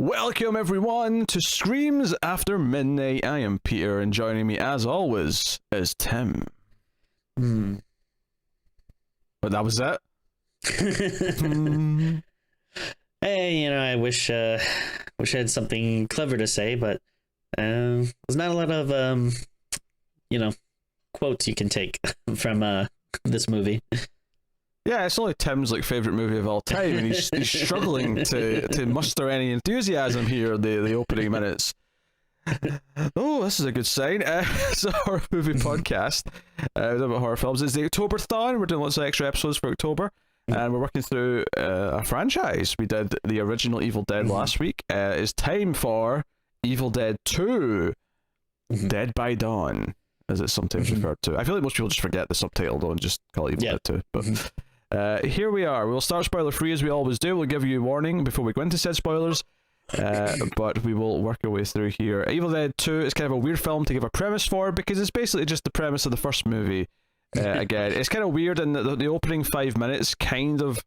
Welcome everyone to Screams After Midnight. I am Peter, and joining me as always is Tim. But that was it. Hey, I wish I had something clever to say, but there's not a lot of quotes you can take from this movie. Yeah, it's only Tim's favorite movie of all time, and he's struggling to muster any enthusiasm here in the opening minutes. Oh, this is a good sign. It's a horror movie podcast about horror films. It's the October-thon. We're doing lots of extra episodes for October, and we're working through a franchise. We did the original Evil Dead last week. It's time for Evil Dead 2, Dead by Dawn, as it's sometimes referred to. I feel like most people just forget the subtitle though and just call it Evil Dead 2. But here we are. We'll start spoiler free as we always do. We'll give you a warning before we go into said spoilers. But we will work our way through here. Evil Dead 2 is kind of a weird film to give a premise for, because it's basically just the premise of the first movie. Again, it's kind of weird in the opening 5 minutes kind of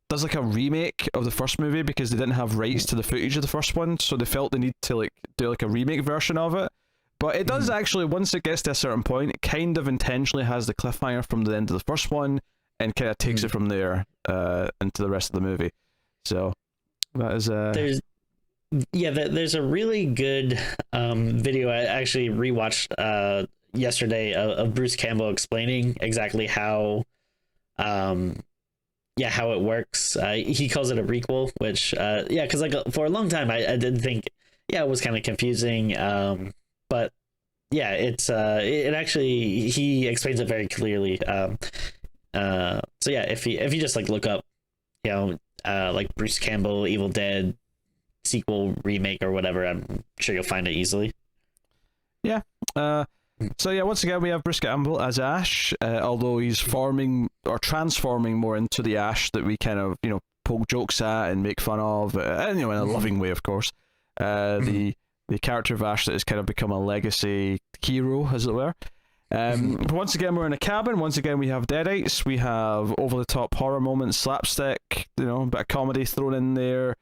does a remake of the first movie, because they didn't have rights to the footage of the first one, so they felt the need to do a remake version of it. But it does actually, once it gets to a certain point, it kind of intentionally has the cliffhanger from the end of the first one and kind of takes it from there into the rest of the movie. So that is there's a really good video I actually rewatched yesterday of Bruce Campbell explaining exactly how it works. He calls it a requel, which because for a long time I did think it was kind of confusing, but it actually, he explains it very clearly. If you just look up Bruce Campbell Evil Dead sequel, remake, or whatever, I'm sure you'll find it easily. Once again we have Bruce Campbell as Ash, although he's transforming more into the Ash that we kind of poke jokes at and make fun of, in a loving way, of course. The character of Ash that has kind of become a legacy hero, as it were. Once again, we're in a cabin. Once again, we have deadites. We have over-the-top horror moments, slapstick, a bit of comedy thrown in there,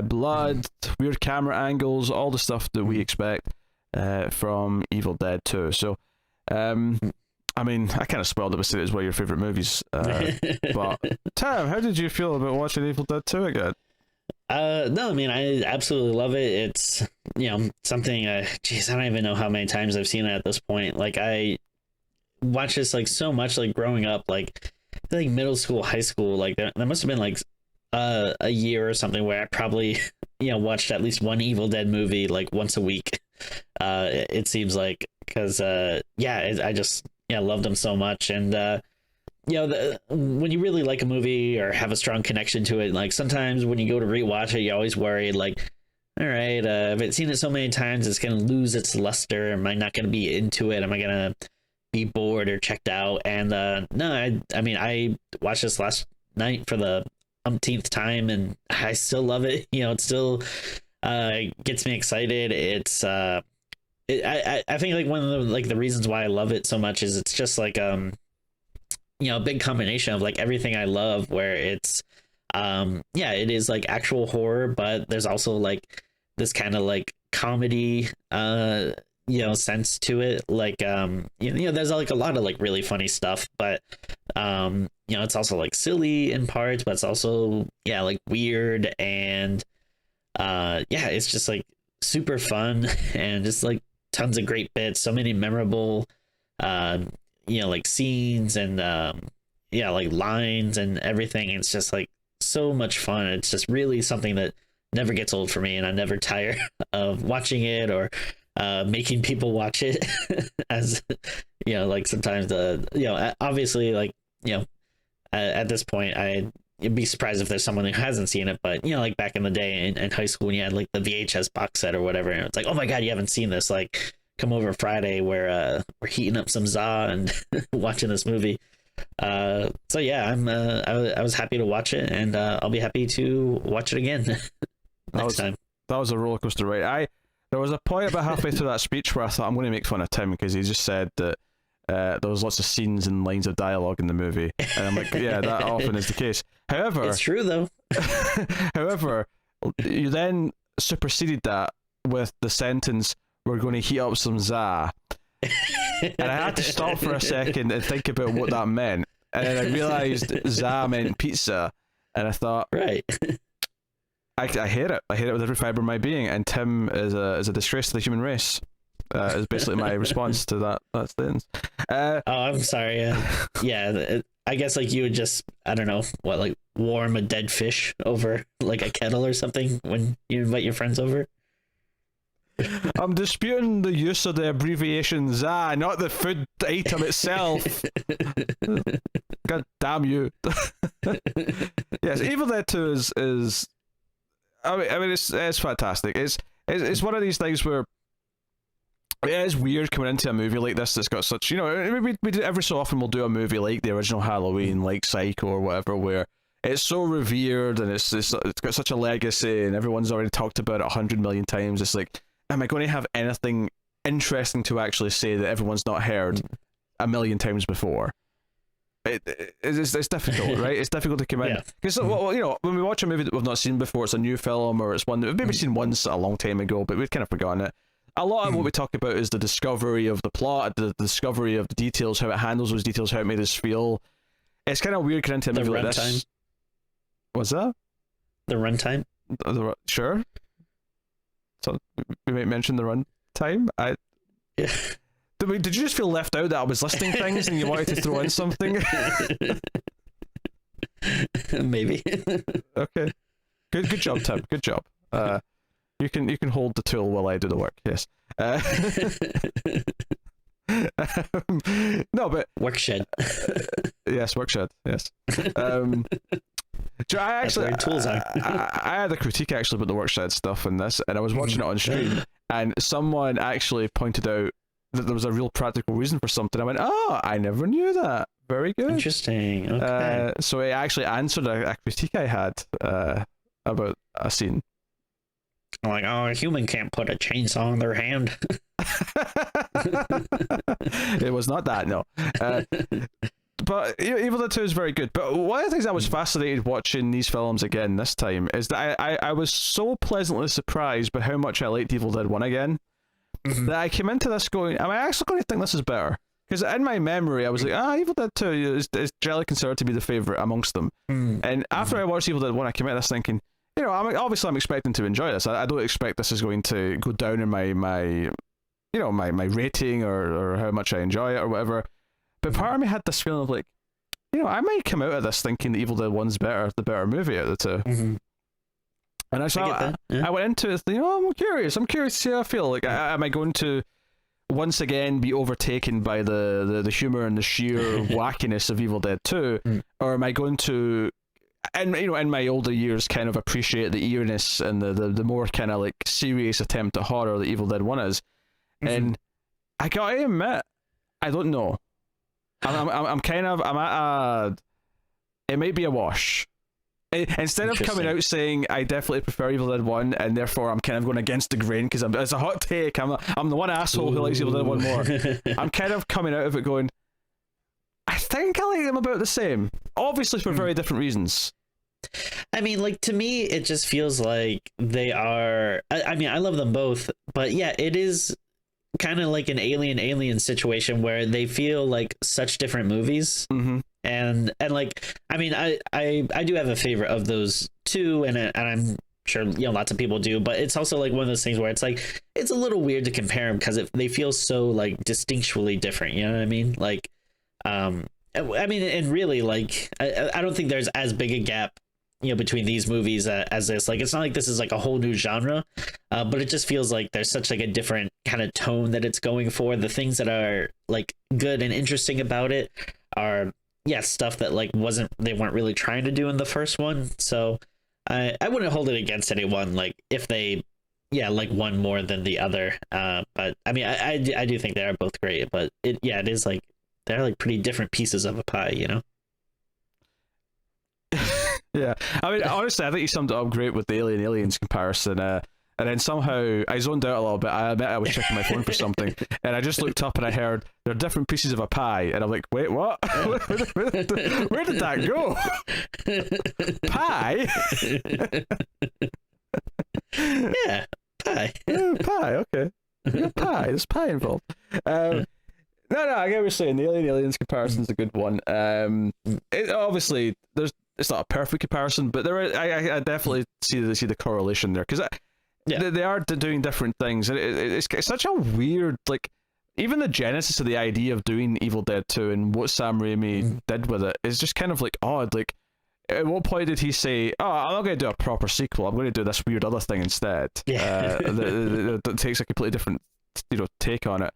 blood, weird camera angles, all the stuff that we expect from Evil Dead 2. So, I kind of spoiled it by saying it's one of your favourite movies. But, Tam, how did you feel about watching Evil Dead 2 again? No, I absolutely love it. It's, something, I don't even know how many times I've seen it at this point. I watched this so much, growing up, I feel middle school, high school, there must have been a year or something where I probably, watched at least one Evil Dead movie once a week. It seems like, because I just loved them so much. And when you really like a movie or have a strong connection to it, sometimes when you go to rewatch it, you always worry all right, if I've seen it so many times, it's gonna lose its luster. Am I not gonna be into it? Am I gonna be bored or checked out? And no, I watched this last night for the umpteenth time, and I still love it. It still gets me excited. It's I think one of the reasons why I love it so much is it's just a big combination of everything I love, where it's it is actual horror, but there's also this kind of comedy sense to it. There's a lot of really funny stuff, but it's also silly in parts, but it's also weird, and it's just super fun, and just tons of great bits, so many memorable scenes and lines and everything. It's just so much fun. It's just really something that never gets old for me, and I never tire of watching it or making people watch it. As sometimes obviously at this point I'd be surprised if there's someone who hasn't seen it, but back in the day in high school when you had the VHS box set or whatever, and it's oh my god, you haven't seen this, come over Friday, where we're heating up some za and watching this movie. I was happy to watch it, and I'll be happy to watch it again next time. That was a roller coaster ride. There was a point about halfway through that speech where I thought I'm going to make fun of Tim, because he just said that there was lots of scenes and lines of dialogue in the movie, and I'm that often is the case. However, it's true though. However, you then superseded that with the sentence, "We're going to heat up some za." And I had to stop for a second and think about what that meant. And then I realized za meant pizza. And I thought, right. I hate it. I hate it with every fiber of my being. And Tim is a disgrace to the human race. Is basically my response to that sentence. Oh, I'm sorry. Yeah, I guess like you would just, I don't know, what, like warm a dead fish over like a kettle or something when you invite your friends over? I'm disputing the use of the abbreviation ZA, not the food item itself. God damn you. Yes, Evil Dead 2 is I mean it's fantastic. It's one of these things where it is weird coming into a movie like this that's got such, we do, every so often we'll do a movie like the original Halloween, like Psycho or whatever, where it's so revered and it's got such a legacy and everyone's already talked about it 100 million times. It's like, am I going to have anything interesting to actually say that everyone's not heard a million times before? It's difficult, right? It's difficult to come in. Because, when we watch a movie that we've not seen before, it's a new film or it's one that we've maybe seen once a long time ago, but we've kind of forgotten it. A lot of what we talk about is the discovery of the plot, the discovery of the details, how it handles those details, how it made us feel. It's kind of weird coming into a movie like this. What's that? The runtime? Sure. So we might mention the runtime. Yeah. Did you just feel left out that I was listing things and you wanted to throw in something? Maybe. Okay. Good job, Tim. Good job. You can hold the tool while I do the work. Yes. No, but workshed. Yes, workshed. Yes. I actually tools are. I had a critique actually about the workshed stuff in this, and I was watching it on stream, and someone actually pointed out that there was a real practical reason for something. I went, oh, I never knew that. Very good. Interesting. Okay. So it actually answered a critique I had about a scene. Like, oh, a human can't put a chainsaw in their hand. It was not that, no. But Evil Dead 2 is very good. But one of the things I was fascinated watching these films again this time is that I was so pleasantly surprised by how much I liked Evil Dead 1 again, that I came into this going, am I actually going to think this is better? Because in my memory, I was like, Evil Dead 2 is generally considered to be the favourite amongst them. And after I watched Evil Dead 1, I came into this thinking, I'm expecting to enjoy this. I don't expect this is going to go down in my rating or how much I enjoy it or whatever. But part of me had this feeling of like, I might come out of this thinking that Evil Dead 1's the better movie out of the two. And I went into it thinking, I'm curious to see how I feel. Like, am I going to once again be overtaken by the humor and the sheer wackiness of Evil Dead 2, or am I going to, and in my older years, kind of appreciate the eeriness and the more kind of like serious attempt at horror that Evil Dead 1 is? And I gotta admit, I don't know. I'm at it might be a wash. Instead of coming out saying I definitely prefer Evil Dead 1 and therefore I'm kind of going against the grain because it's a hot take, I'm the one asshole who likes Evil Dead 1 more. I'm kind of coming out of it going, I think I like them about the same, obviously for very different reasons. I mean, like, to me it just feels like they are, I mean, I love them both, but yeah, it is kind of like an alien situation where they feel like such different movies. And like, I mean, I do have a favorite of those two, and I'm sure lots of people do, but it's also like one of those things where it's like it's a little weird to compare them because they feel so like distinctually different. You know what I mean? Like, I mean, and really, like, I don't think there's as big a gap between these movies as this. Like, it's not like this is like a whole new genre, but it just feels like there's such like a different kind of tone that it's going for. The things that are like good and interesting about it are stuff that like they weren't really trying to do in the first one. So I wouldn't hold it against anyone like if they like one more than the other. But I mean, I do think they are both great, but it is like they're like pretty different pieces of a pie, Yeah, I mean, honestly, I think you summed it up great with the Aliens comparison. And then somehow I zoned out a little bit. I admit I was checking my phone for something, and I just looked up and I heard they're different pieces of a pie, and I'm like, wait, what? Where did that go? Pie? Yeah, pie. Pie, okay. Yeah, pie. There's pie involved. No, I get what you're saying. The Aliens comparison is a good one. Obviously, it's not a perfect comparison, but I definitely see the correlation there, because they are doing different things, and it's such a weird, like, even the genesis of the idea of doing Evil Dead 2 and what Sam Raimi did with it is just kind of like odd. Like, at what point did he say, "Oh, I'm not going to do a proper sequel. I'm going to do this weird other thing instead"? Yeah. That takes a completely different, take on it.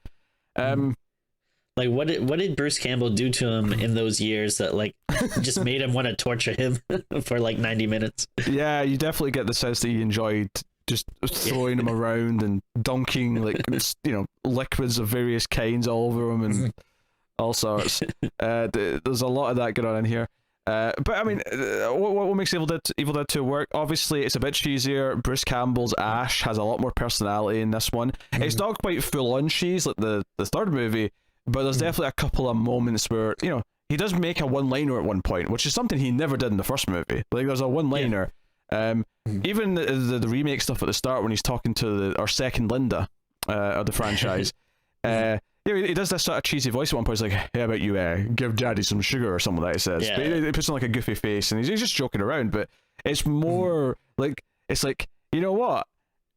Like, what did Bruce Campbell do to him in those years that, like, just made him want to torture him for like 90 minutes? Yeah, you definitely get the sense that he enjoyed just throwing him around and dunking, like, liquids of various kinds all over him and all sorts. There's a lot of that going on in here. But I mean, what makes Evil Dead 2 work? Obviously, it's a bit cheesier. Bruce Campbell's Ash has a lot more personality in this one. It's not quite full on cheese like the third movie, but there's definitely a couple of moments where, he does make a one-liner at one point, which is something he never did in the first movie. Like, there's a one-liner. Even the remake stuff at the start when he's talking to our second Linda of the franchise. He does this sort of cheesy voice at one point. He's like, "How about you give Daddy some sugar," or something like that he says. But he puts on like a goofy face, and he's just joking around. But it's more like, it's like, you know what?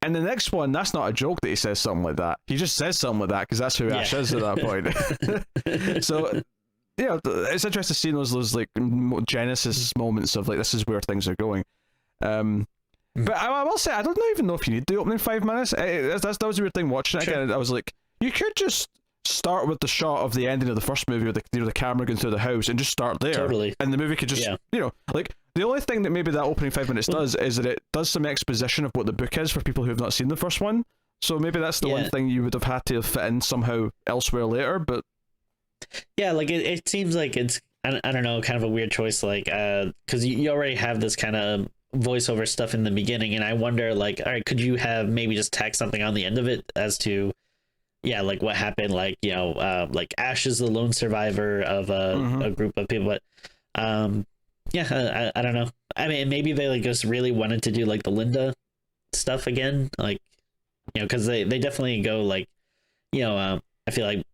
And the next one, that's not a joke that he says something like that. He just says something like that because that's who Ash is at that point. So, it's interesting seeing those like genesis moments of like, this is where things are going. But I will say, I don't even know if you need the opening 5 minutes. That was a weird thing watching it again. I was like, you could just start with the shot of the ending of the first movie with the camera going through the house and just start there. Totally. And the movie could just, like, the only thing that maybe that opening 5 minutes does is that it does some exposition of what the book is for people who have not seen the first one. So maybe that's the one thing you would have had to fit in somehow elsewhere later, but... Yeah, like, it seems like it's, I don't know, kind of a weird choice, like, because you already have this kind of voiceover stuff in the beginning, and I wonder, like, all right, could you have maybe just tack something on the end of it as to... Yeah, like what happened, like, like Ash is the lone survivor of a group of people, but I don't know. I mean, maybe they like just really wanted to do like the Linda stuff again, like, because they definitely go like, I feel like,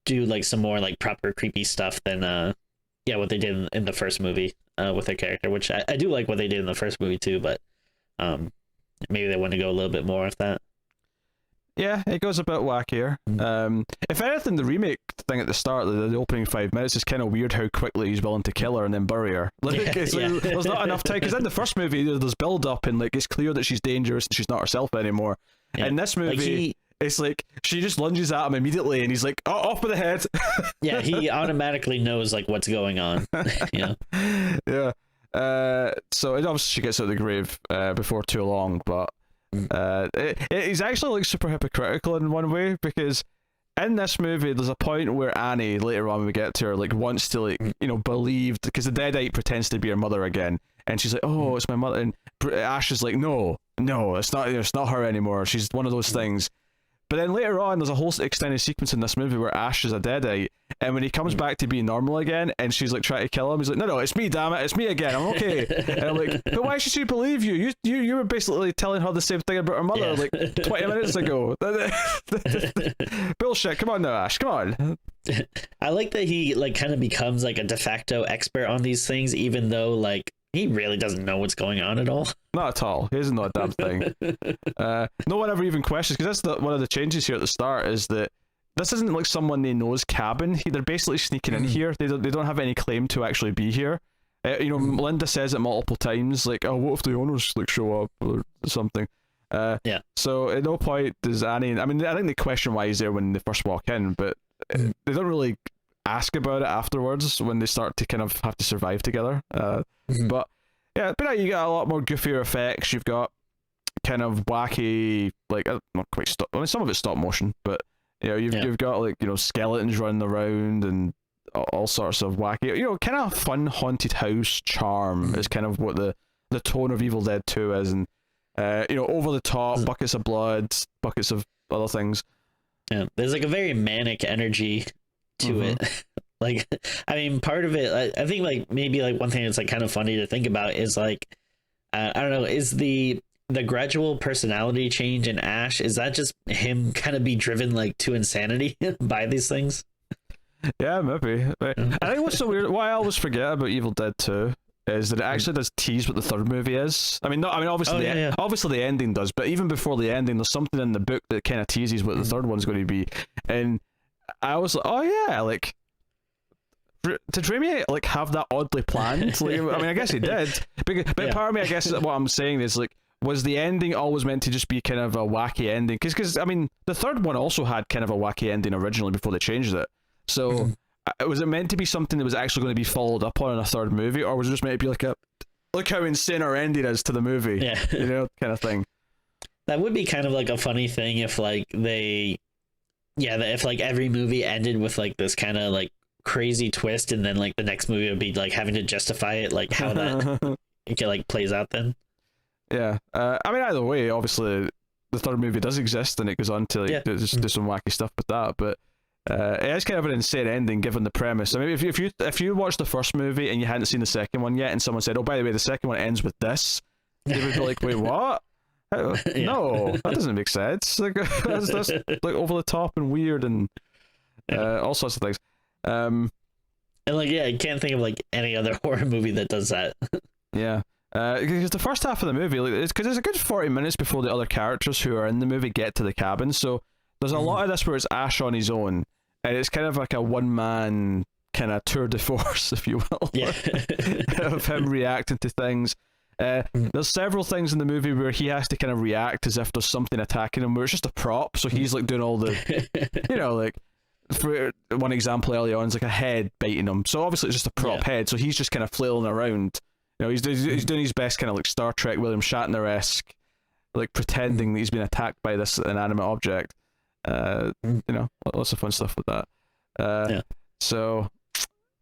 do like some more like proper creepy stuff than what they did in the first movie with their character, which I do like what they did in the first movie too, but maybe they want to go a little bit more with that. Yeah, it goes a bit wackier. If anything, the remake thing at the start, the opening 5 minutes, is kind of weird how quickly he's willing to kill her and then bury her. Like, there's not enough time, because in the first movie there's build up and like it's clear that she's dangerous and she's not herself anymore. Yeah. In this movie, it's like she just lunges at him immediately and he's like, "Oh, off with the head." Yeah, he automatically knows like what's going on. Yeah. So it obviously she gets out of the grave before too long, but. He's actually like super hypocritical in one way, because in this movie there's a point where Annie, later on when we get to her, like wants to like believe, because the Deadite pretends to be her mother again, and she's like, "Oh, it's my mother," and Ash is like, no, it's not her anymore, she's one of those things. But then later on there's a whole extended sequence in this movie where Ash is a Deadite, and when he comes back to being normal again and she's like trying to kill him, he's like, no, it's me, damn it, it's me again, I'm okay. And I'm like, but why should she believe you? You were basically telling her the same thing about her mother like 20 minutes ago. Bullshit, come on now, Ash, come on. I like that he like kind of becomes like a de facto expert on these things, even though like he really doesn't know what's going on at all. Not at all. He doesn't know a damn thing. No one ever even questions, because that's one of the changes here at the start, is that this isn't like someone they know's cabin. They're basically sneaking in here. They don't have any claim to actually be here. Linda says it multiple times, like, "Oh, what if the owners like show up or something?" So at no point does Annie... I mean, I think they question why he's there when they first walk in, but they don't really ask about it afterwards when they start to kind of have to survive together. But yeah, but now you got a lot more goofier effects. You've got kind of wacky, like, not quite stop. I mean, some of it's stop motion, but you've got like skeletons running around and all sorts of wacky, kind of fun haunted house charm is kind of what the tone of Evil Dead 2 is, and over the top, buckets of blood, buckets of other things. Yeah, there's like a very manic energy to it. Like, I mean, part of it, I think like maybe like one thing that's like kind of funny to think about is like, I don't know, is the the gradual personality change in Ash, is that just him kind of be driven like to insanity by these things? Yeah, maybe. I think what's so weird, what I always forget about Evil Dead 2 is that it actually does tease what the third movie is. I mean, obviously, obviously the ending does, but even before the ending, there's something in the book that kind of teases what the third one's going to be. And I was like, oh yeah, like, did Raimi like have that oddly planned? Like, I mean, I guess he did. But part of me, I guess, what I'm saying is like, was the ending always meant to just be kind of a wacky ending? Because I mean, the third one also had kind of a wacky ending originally before they changed it. So was it meant to be something that was actually going to be followed up on in a third movie, or was it just meant to be like a look how insane our ending is to the movie? Yeah, you know, kind of thing. That would be kind of like a funny thing if like if like every movie ended with like this kind of like crazy twist, and then like the next movie would be like having to justify it, like how that it like plays out then. Yeah, I mean, either way, obviously the third movie does exist, and it goes on to like do some wacky stuff with that, but. It is kind of an insane ending given the premise. I mean, if you watched the first movie and you hadn't seen the second one yet, and someone said, "Oh, by the way, the second one ends with this," you would be like, "Wait, what? No, that doesn't make sense. Like that's like over the top and weird and all sorts of things." And like, I can't think of like any other horror movie that does that. Yeah. Because the first half of the movie, like, it's a good 40 minutes before the other characters who are in the movie get to the cabin. So there's a lot of this where it's Ash on his own, and it's kind of like a one-man kind of tour de force, if you will, of him reacting to things. There's several things in the movie where he has to kind of react as if there's something attacking him, where it's just a prop, so he's like doing all the, you know, like, for one example early on is like a head biting him, so obviously it's just a prop head, so he's just kind of flailing around. You know, he's doing his best kind of like Star Trek William Shatner-esque, like pretending that he's been attacked by this inanimate object. You know, lots of fun stuff with that. So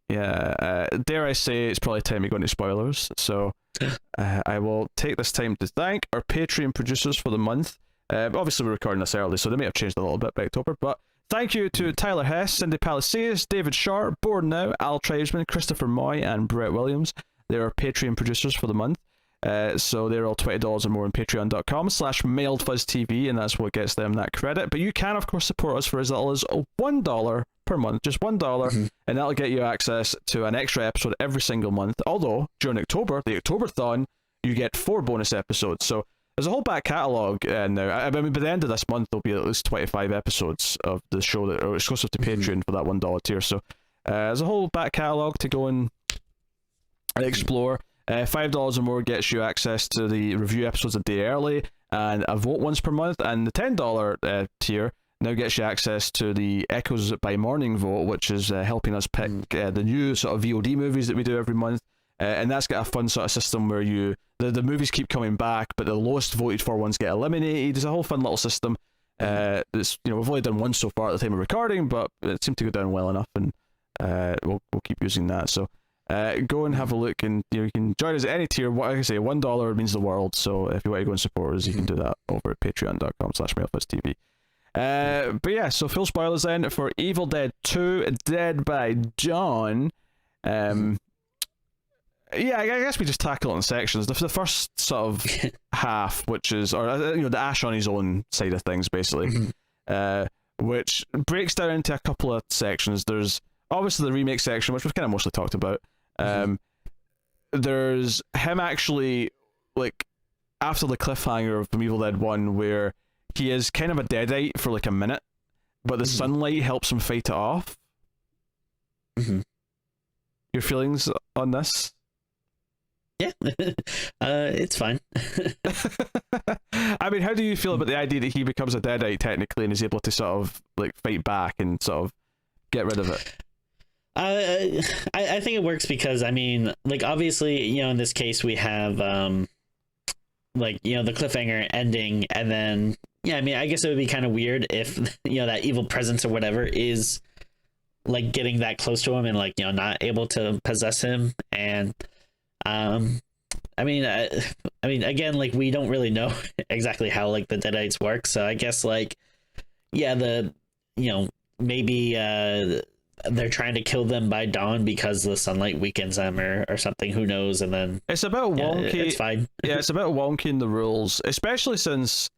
dare I say it's probably time we go into spoilers, so I will take this time to thank our Patreon producers for the month. Obviously we're recording this early, so they may have changed a little bit by October, but thank you to Tyler Hess, Cindy Palacios, David Sharp, Board Now, Al Tribesman, Christopher Moy, and Brett Williams. They're our Patreon producers for the month. So they're all $20 or more on patreon.com/mailedfuzztv, and that's what gets them that credit. But you can, of course, support us for as little as $1 per month, just $1, and that'll get you access to an extra episode every single month. Although, during October, the Octoberthon, you get 4 bonus episodes. So there's a whole back catalogue now. I mean, by the end of this month, there'll be at least 25 episodes of the show that are exclusive to Patreon for that $1 tier. So there's a whole back catalogue to go and explore. $5 or more gets you access to the review episodes a day early and a vote once per month, and the $10 tier now gets you access to the Echoes by Morning vote, which is helping us pick the new sort of VOD movies that we do every month, and that's got a fun sort of system where the movies keep coming back, but the lowest voted for ones get eliminated. It's a whole fun little system. That's, you know, we've only done one so far at the time of recording, but it seemed to go down well enough, and we'll keep using that. So go and have a look, and you can join us at any tier. Like I say, $1 means the world, so if you want to go and support us, you can do that over at patreon.com/mailedfuzztv. But yeah, so full spoilers then for Evil Dead 2, Dead by Dawn. Yeah, I guess we just tackle it in sections. The first sort of half, which is, or you know, the Ash on his own side of things, basically, which breaks down into a couple of sections. There's obviously the remake section, which we've kind of mostly talked about. There's him actually, like, after the cliffhanger from Evil Dead 1, where he is kind of a deadite for like a minute, but the sunlight helps him fight it off. Your feelings on this? Yeah, it's fine. I mean, how do you feel about the idea that he becomes a deadite technically and is able to sort of like fight back and sort of get rid of it? I think it works because, I mean, like, obviously, you know, in this case we have like, you know, the cliffhanger ending, and then yeah, I mean, I guess it would be kind of weird if, you know, that evil presence or whatever is like getting that close to him and, like, you know, not able to possess him. And I mean, again, like, we don't really know exactly how, like, the Deadites work, so I guess, like, yeah, you know, maybe they're trying to kill them by dawn because the sunlight weakens them or something. Who knows? And then it's about wonky. It's fine. Yeah, it's about wonking the rules, especially since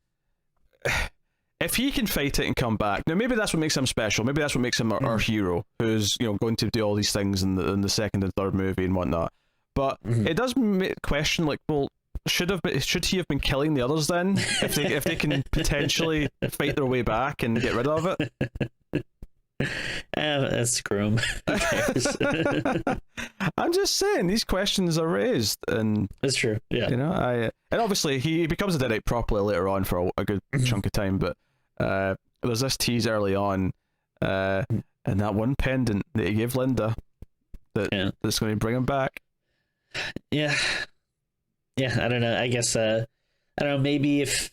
if he can fight it and come back, now maybe that's what makes him special. Maybe that's what makes him our hero, who's going to do all these things in the second and third movie and whatnot. But it does question, like, well, should he have been killing the others then, if they can potentially fight their way back and get rid of it? Screw him. I'm just saying, these questions are raised, and it's true. Yeah, and obviously he becomes a Deadite properly later on for a good chunk of time, but there's this tease early on, and that one pendant that he gave Linda that's going to bring him back. Yeah, I don't know. I guess I don't know. Maybe if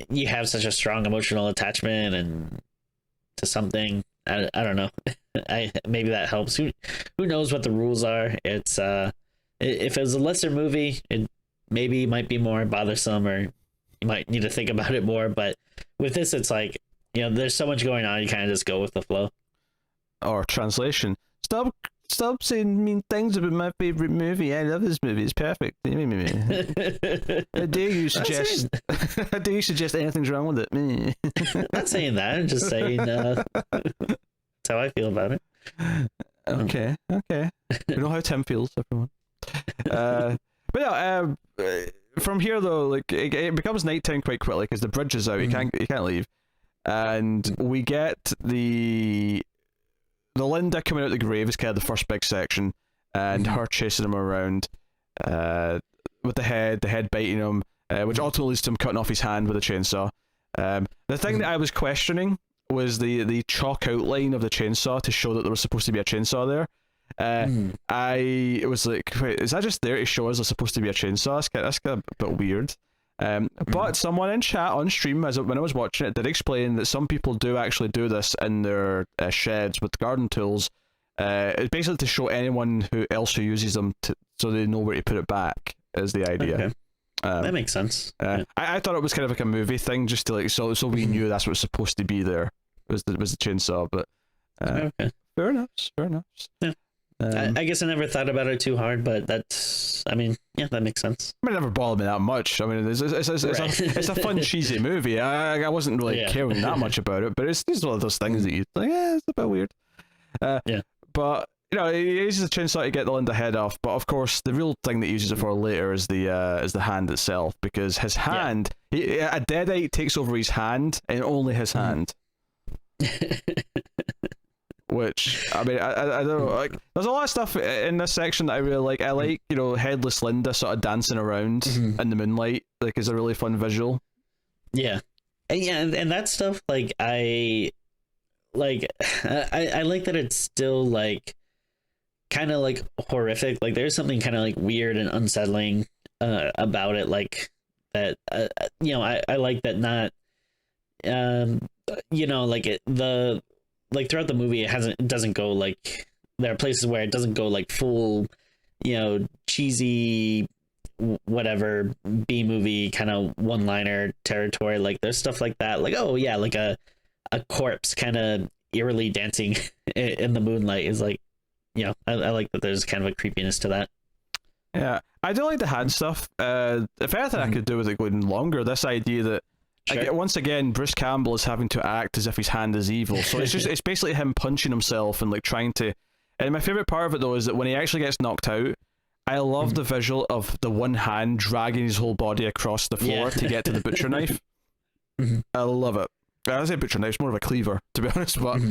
you have such a strong emotional attachment and to something, I don't know. Maybe that helps. Who knows what the rules are? It's if it was a lesser movie, it maybe might be more bothersome, or you might need to think about it more. But with this, it's like, there's so much going on. You kind of just go with the flow. Or translation. Stop saying mean things about my favorite movie. I love this movie. It's perfect. How dare you suggest? How dare you suggest anything's wrong with it? I'm not saying that. I'm just saying that's how I feel about it. Okay. We know how Tim feels, everyone. But yeah, from here though, like it becomes nighttime quite quickly because the bridge is out. You can't leave, and we get the Linda coming out of the grave is kind of the first big section, and her chasing him around with the head biting him, which ultimately leads to him cutting off his hand with a chainsaw. The thing that I was questioning was the chalk outline of the chainsaw to show that there was supposed to be a chainsaw there. I was like, wait, is that just there to show us there's supposed to be a chainsaw? That's kind of a bit weird. But someone in chat on stream, when I was watching it, did explain that some people do actually do this in their sheds with garden tools. It's basically to show anyone else who uses them so they know where to put it back, is the idea. Okay. That makes sense. I thought it was kind of like a movie thing, just to like so we knew that's what was supposed to be there. Was the chainsaw, but okay. Fair enough. Yeah. I guess I never thought about it too hard, but that makes sense. It never bothered me that much. I mean, it's a fun, cheesy movie. I wasn't really caring that much about it, but it's one of those things that you like, it's a bit weird. But he uses a chainsaw to get the Linda head off. But of course, the real thing that he uses it for later is the hand itself, because his hand, a Deadite takes over his hand, and only his hand. Which, I mean, I don't know, like, there's a lot of stuff in this section that I really like. I like, headless Linda sort of dancing around in the moonlight, like, is a really fun visual. Yeah. And that stuff, like, I like that it's still, like, kind of, like, horrific. Like, there's something kind of, like, weird and unsettling about it, like, that, I like that not, like throughout the movie, it doesn't go like, there are places where it doesn't go like full, cheesy, whatever B movie kind of one-liner territory. Like there's stuff like that, like, oh yeah, like a corpse kind of eerily dancing in the moonlight is like, I like that there's kind of a creepiness to that. Yeah, I do like the hand stuff. If anything, I could do with it going longer. This idea that once again, Bruce Campbell is having to act as if his hand is evil. So it's basically him punching himself and like trying to. And my favorite part of it though is that when he actually gets knocked out, I love the visual of the one hand dragging his whole body across the floor to get to the butcher knife. I love it. I say butcher knife, it's more of a cleaver, to be honest. But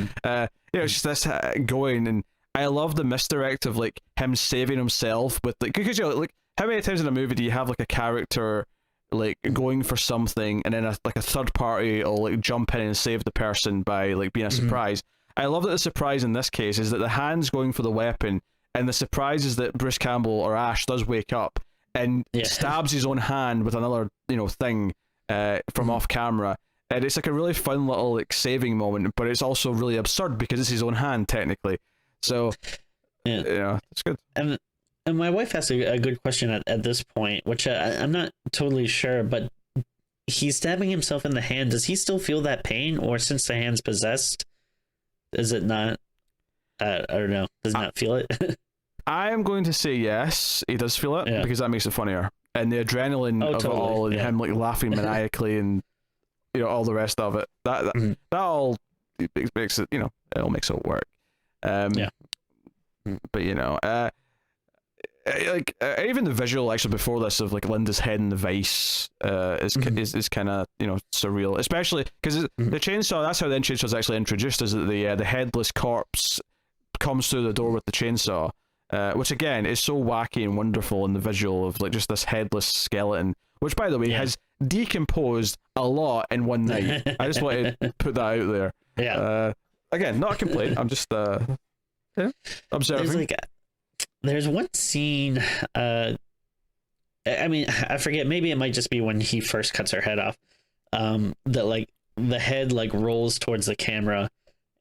it's just this going, and I love the misdirect of like him saving himself with like, because like how many times in a movie do you have like a character like going for something and then a third party will like jump in and save the person by like being a surprise. I love that the surprise in this case is that the hand's going for the weapon, and the surprise is that Bruce Campbell or Ash does wake up and stabs his own hand with another thing from off camera, and it's like a really fun little like saving moment, but it's also really absurd because it's his own hand technically. So it's good. And my wife asked a good question at this point, which I'm not totally sure, but he's stabbing himself in the hand. Does he still feel that pain, or since the hand's possessed, is it not? I don't know. Does not feel it. I am going to say yes, he does feel it, because that makes it funnier. And the adrenaline of it all, and him like laughing maniacally, and all the rest of it. That all makes it, it all makes it work. But even the visual actually before this of like Linda's head in the vice is kind of surreal, especially because the chainsaw. That's how the chainsaw is actually introduced. Is that the headless corpse comes through the door with the chainsaw, which again is so wacky and wonderful in the visual of like just this headless skeleton, which by the way has decomposed a lot in one night. I just wanted to put that out there. Again, not a complaint. I'm just observing. There's one scene, I mean, I forget, maybe it might just be when he first cuts her head off, that like the head like rolls towards the camera,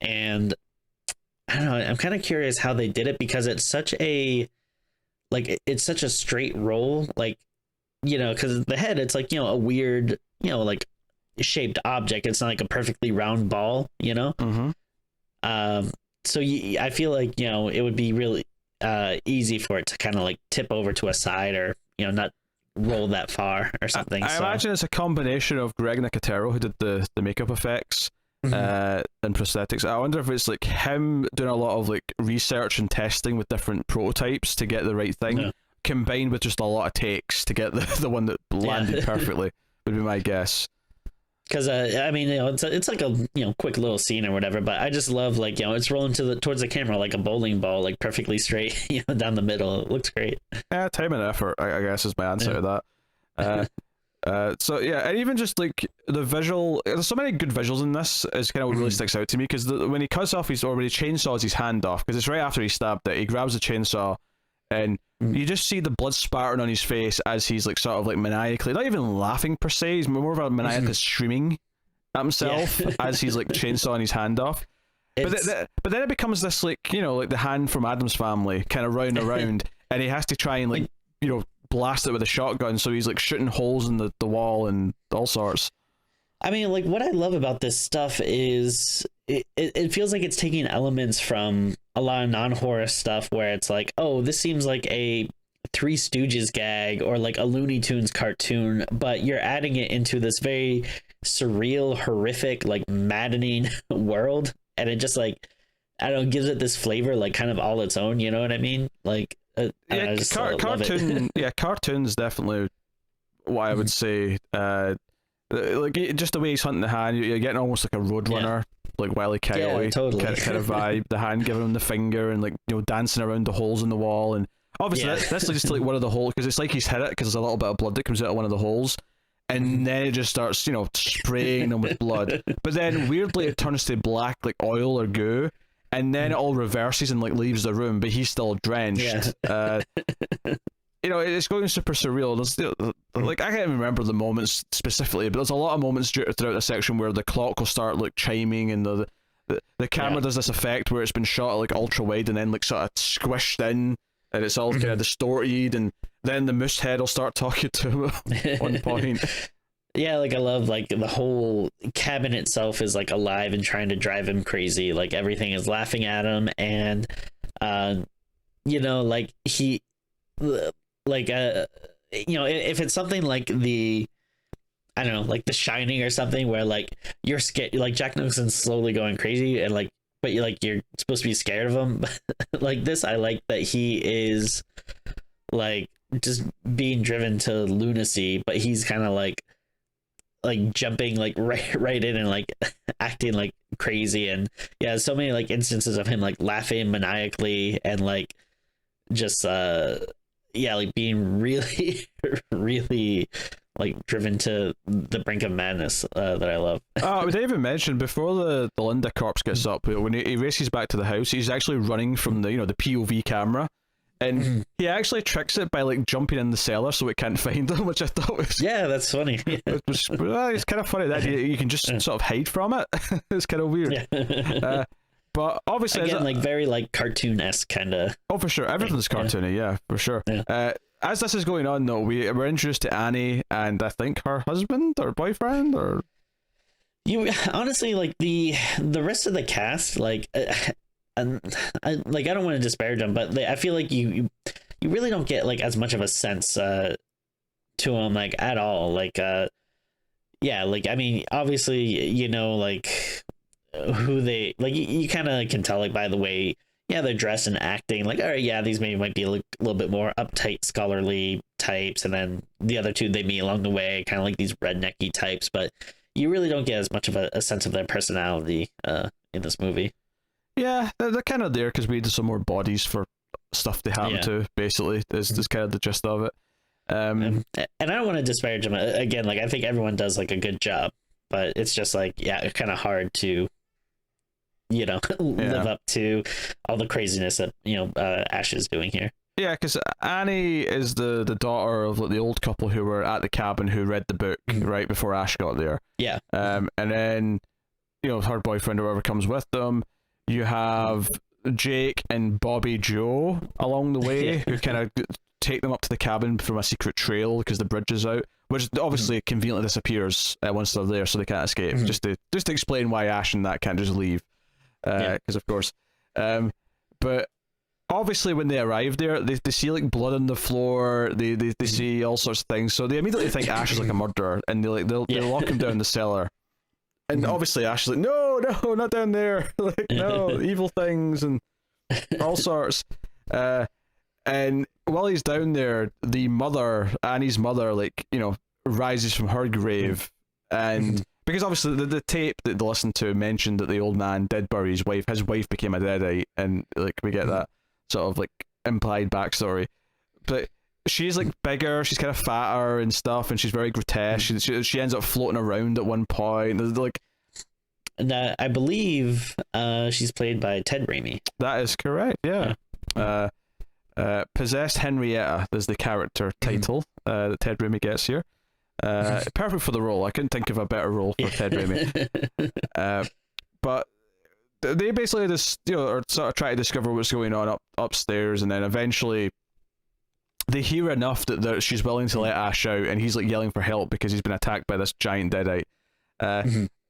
and I don't know, I'm kind of curious how they did it, because it's such a straight roll, like, because the head, it's like, a weird, like shaped object. It's not like a perfectly round ball, so I feel like, it would be really easy for it to kind of like tip over to a side, or not roll that far or something. I imagine it's a combination of Greg Nicotero, who did the makeup effects and prosthetics. I wonder if it's like him doing a lot of like research and testing with different prototypes to get the right thing, combined with just a lot of takes to get the one that landed perfectly, would be my guess. Because I mean, it's like a quick little scene or whatever, but I just love like it's rolling towards the camera like a bowling ball, like perfectly straight, down the middle. It looks great. Yeah, time and effort, I guess, is my answer to that. So yeah, and even just like the visual, there's so many good visuals in this. Is kind of what really sticks out to me, because when he cuts off when he chainsaws his hand off, because it's right after he stabbed it, he grabs the chainsaw, and you just see the blood spattering on his face as he's like sort of like maniacally, not even laughing per se, he's more of a maniacal screaming at himself as he's like chainsawing his hand off. But then it becomes this like like the hand from Addams Family kind of round around, and he has to try and like blast it with a shotgun, so he's like shooting holes in the wall and all sorts. I mean, like, what I love about this stuff is it feels like it's taking elements from a lot of non-horror stuff, where it's like, oh, this seems like a Three Stooges gag or like a Looney Tunes cartoon, but you're adding it into this very surreal, horrific, like maddening world, and it just like, I don't know, gives it this flavor like kind of all its own, you know what I mean? Like cartoon cartoon's definitely what I would say. Like just the way he's hunting the hand, you're getting almost like a Roadrunner, like Wile E. Coyote totally. kind of vibe. The hand giving him the finger and like dancing around the holes in the wall, and obviously that's just like one of the holes, because it's like he's hit it because there's a little bit of blood that comes out of one of the holes, and then it just starts spraying him with blood. But then weirdly it turns to black like oil or goo, and then it all reverses and like leaves the room, but he's still drenched. It's going super surreal. There's like, I can't even remember the moments specifically, but there's a lot of moments throughout the section where the clock will start like chiming, and the camera does this effect where it's been shot at like ultra wide and then like sort of squished in, and it's all kind of distorted, and then the moose head will start talking to him at one point. Yeah, like I love like the whole cabin itself is like alive and trying to drive him crazy. Like everything is laughing at him, and like he like if it's something like I don't know, like The Shining or something, where like you're scared, like Jack Nicholson's slowly going crazy, and like but you're supposed to be scared of him. Like this, I like that he is like just being driven to lunacy, but he's kind of like jumping like right in and like acting like crazy. And so many like instances of him like laughing maniacally and like just like being really really like driven to the brink of madness, that I love. Oh, they even mentioned before the Linda corpse gets up, when he races back to the house, he's actually running from the the POV camera, and he actually tricks it by like jumping in the cellar so it can't find him, which I thought was that's funny. It's kind of funny that you can just sort of hide from it. It's kind of weird. But obviously, again, like very like cartoon-esque kind of. Oh, for sure, everything's cartoony, for sure. As this is going on, though, we're introduced to Annie and I think her husband or boyfriend, or you honestly like the rest of the cast. Like and I don't want to disparage them, but I feel like you really don't get like as much of a sense to them like at all. Like yeah, like I mean, obviously like who they like. You kind of can tell like by the way, yeah, they're dressed and acting. Like, all right, yeah, these maybe might be a little bit more uptight, scholarly types, and then the other two they meet along the way, kind of like these rednecky types. But you really don't get as much of a sense of their personality in this movie. Yeah, they're kind of there because we needed some more bodies for stuff they happen to. Basically, is kind of the gist of it. And I don't want to disparage them again. Like I think everyone does like a good job, but it's just like it's kind of hard to live up to all the craziness that Ash is doing here. Yeah, because Annie is the daughter of like, the old couple who were at the cabin who read the book right before Ash got there. Yeah. And then her boyfriend or whoever comes with them. You have Jake and Bobby Joe along the way who kind of take them up to the cabin from a secret trail because the bridge is out, which obviously conveniently disappears once they're there, so they can't escape. Just to explain why Ash and that can't just leave, because of course. But obviously when they arrive there, they see like blood on the floor. They see all sorts of things, so they immediately think Ash is like a murderer, and they lock him down the cellar. And obviously Ash is like, no, not down there. Like, no, evil things and all sorts. And while he's down there, the mother, Annie's mother, like, rises from her grave. And because obviously the tape that they listened to mentioned that the old man did bury his wife. His wife became a deadite. And like we get that sort of like implied backstory. But she's like bigger, she's kind of fatter and stuff, and she's very grotesque. She ends up floating around at one point. There's like, and I believe she's played by Ted Raimi. That is correct. Yeah. Possessed Henrietta is the character title that Ted Raimi gets here. Perfect for the role. I couldn't think of a better role for Ted Raimi. But they basically just are sort of trying to discover what's going on upstairs, and then eventually they hear enough that she's willing to let Ash out, and he's like yelling for help because he's been attacked by this giant deadite.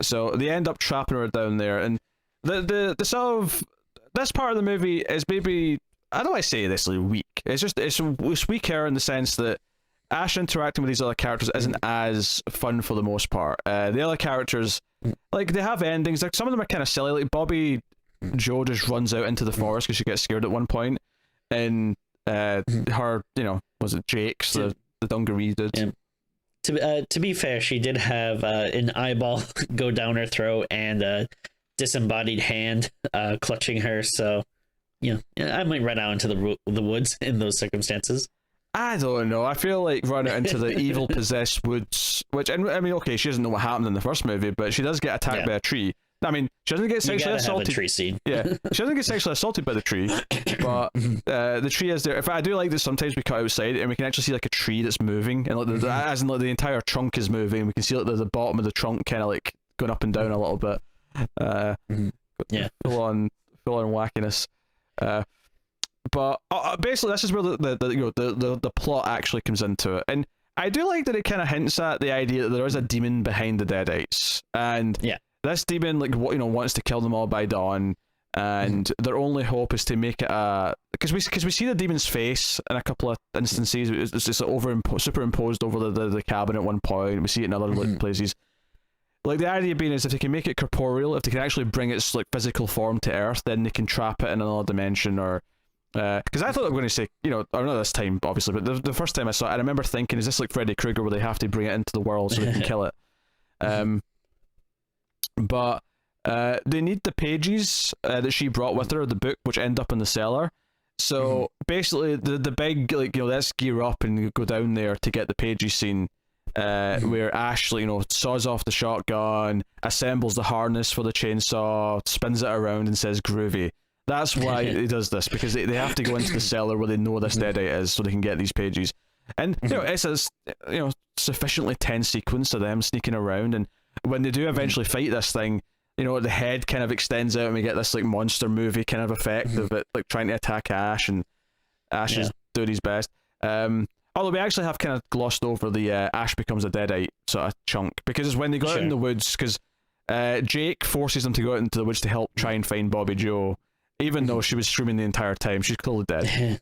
So they end up trapping her down there, and the sort of this part of the movie is maybe, I don't want to say this like weak. It's weaker in the sense that Ash interacting with these other characters isn't as fun for the most part. The other characters, like, they have endings. Like, some of them are kind of silly. Like Bobby Joe just runs out into the forest because she gets scared at one point, and her, was it Jake's the dungaree dude? Yeah. To be fair, she did have an eyeball go down her throat and a disembodied hand clutching her. So, I might run out into the woods in those circumstances. I don't know. I feel like run out into the evil possessed woods, which, I mean, okay, she doesn't know what happened in the first movie, but she does get attacked by a tree. I mean, she doesn't get sexually assaulted. Have a tree scene. Yeah, she doesn't get sexually assaulted by the tree, but the tree is there. If I do like that, sometimes we cut outside and we can actually see like a tree that's moving, and like as in like the entire trunk is moving. We can see like the bottom of the trunk kind of like going up and down a little bit. Yeah, full on wackiness. But basically, this is where the plot actually comes into it, and I do like that it kind of hints at the idea that there is a demon behind the Deadites, and this demon wants to kill them all by dawn, and their only hope is to make it because we see the demon's face in a couple of instances. It's just superimposed over the cabin at one point. We see it in other places. Like, the idea being is if they can make it corporeal, if they can actually bring its like physical form to Earth, then they can trap it in another dimension, or because I thought they were going to say, or not this time obviously, but the first time I saw it, I remember thinking, is this like Freddy Krueger where they have to bring it into the world so they can kill it? But they need the pages that she brought with her, the book, which end up in the cellar. So basically the big, let's gear up and go down there to get the pages scene, where Ash saws off the shotgun, assembles the harness for the chainsaw, spins it around and says groovy. That's why he does this, because they have to go into the cellar where they know this deadite is so they can get these pages. And it's a sufficiently tense sequence of them sneaking around, and when they do eventually fight this thing, the head kind of extends out and we get this like monster movie kind of effect of it like trying to attack Ash, and Ash is doing his best. Although we actually have kind of glossed over the Ash becomes a deadite sort of chunk, because it's when they go out in the woods, because Jake forces them to go out into the woods to help try and find Bobby Joe, even though she was screaming the entire time. She's clearly dead.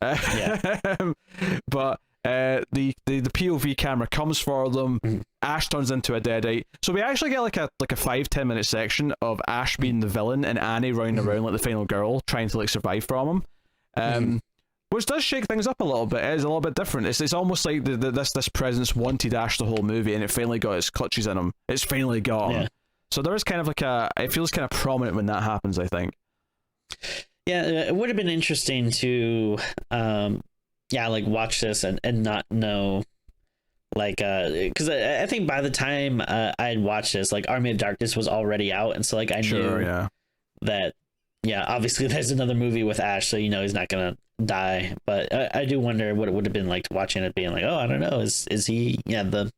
But the POV camera comes for them. Ash turns into a deadite. So we actually get like a 5-10 minute section of Ash being the villain and Annie running around like the final girl, trying to like survive from him. Which does shake things up a little bit. It is a little bit different. It's almost like this presence wanted Ash the whole movie, and it finally got its clutches in him. It's finally got him. So there is kind of like it feels kind of prominent when that happens, I think. Yeah, it would have been interesting to like watch this and not know, like, because I think by the time I had watched this, like Army of Darkness was already out, and so like I knew that obviously there's another movie with Ash, so he's not gonna die. But I do wonder what it would have been like watching it, being like, oh, I don't know, is he the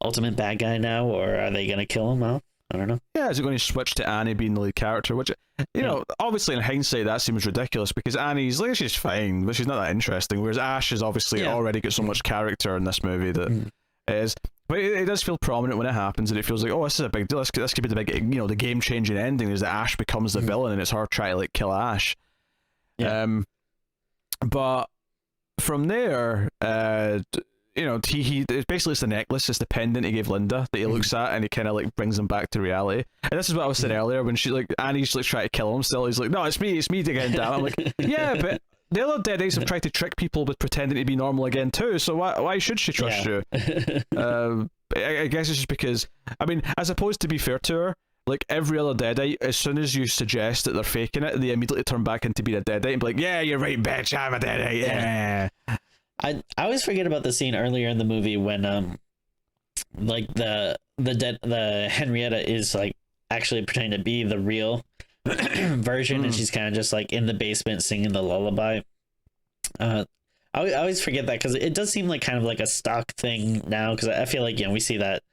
ultimate bad guy now, or are they gonna kill him? Well, I don't know. Yeah, is it going to switch to Annie being the lead character? Which, obviously in hindsight that seems ridiculous, because Annie's like, she's fine, but she's not that interesting. Whereas Ash has obviously already got so much character in this movie that it is. But it does feel prominent when it happens, and it feels like, oh, this is a big deal. This could be the big, the game-changing ending is that Ash becomes the villain, and it's her trying to like kill Ash. But from there, he it's basically it's the necklace, it's the pendant he gave Linda that he looks at, and he kind of like brings him back to reality. And this is what I was saying earlier, when she like Annie's like trying to kill him still, he's like, no, it's me again, damn. I'm like, yeah, but the other deadites have tried to trick people with pretending to be normal again too, so why should she trust you? I guess it's just because, I mean, as opposed to be fair to her, like every other deadite, as soon as you suggest that they're faking it, they immediately turn back into being a deadite and be like, yeah, you're right, bitch, I'm a deadite, yeah. I always forget about the scene earlier in the movie when like the Henrietta is like actually pretending to be the real version, and she's kind of just like in the basement singing the lullaby. I always forget that, because it does seem like kind of like a stock thing now, because I feel like we see that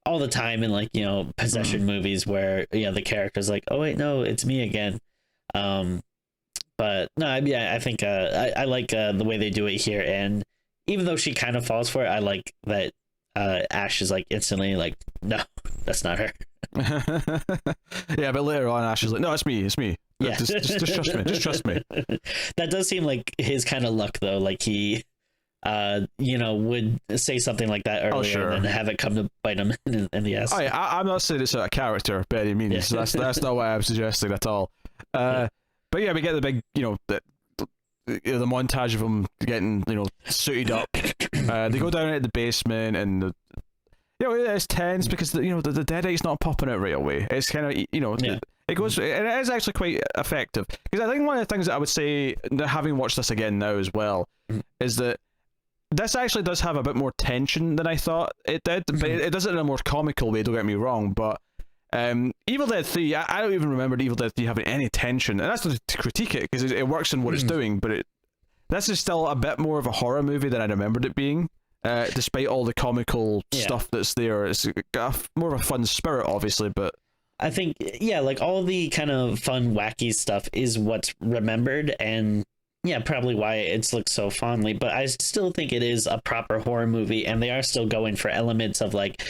all the time in like possession movies where the character's like, oh wait, no, it's me again. But no, I think I like the way they do it here, and even though she kind of falls for it, I like that Ash is like instantly like, no, that's not her. Yeah, but later on Ash is like, no, it's me. Yeah, just trust me. That does seem like his kind of luck, though. Like he would say something like that earlier and then have it come to bite him in the ass. I'm not saying it's a character by any means. Yeah. That's not what I'm suggesting at all. But yeah, we get the big, the montage of them getting, suited up. They go down into the basement, and it's tense because the deadite's not popping out right away. It's kind of it goes, and it is actually quite effective, because I think one of the things that I would say, having watched this again now as well, is that this actually does have a bit more tension than I thought it did, but it does it in a more comical way. Don't get me wrong, but Evil Dead 3, I don't even remember Evil Dead 3 having any tension, and that's not to critique it, because it works in what it's doing, but this is still a bit more of a horror movie than I remembered it being, despite all the comical stuff that's there. It's got more of a fun spirit, obviously, but I think, like all the kind of fun, wacky stuff is what's remembered, and probably why it's looked so fondly, but I still think it is a proper horror movie, and they are still going for elements of like,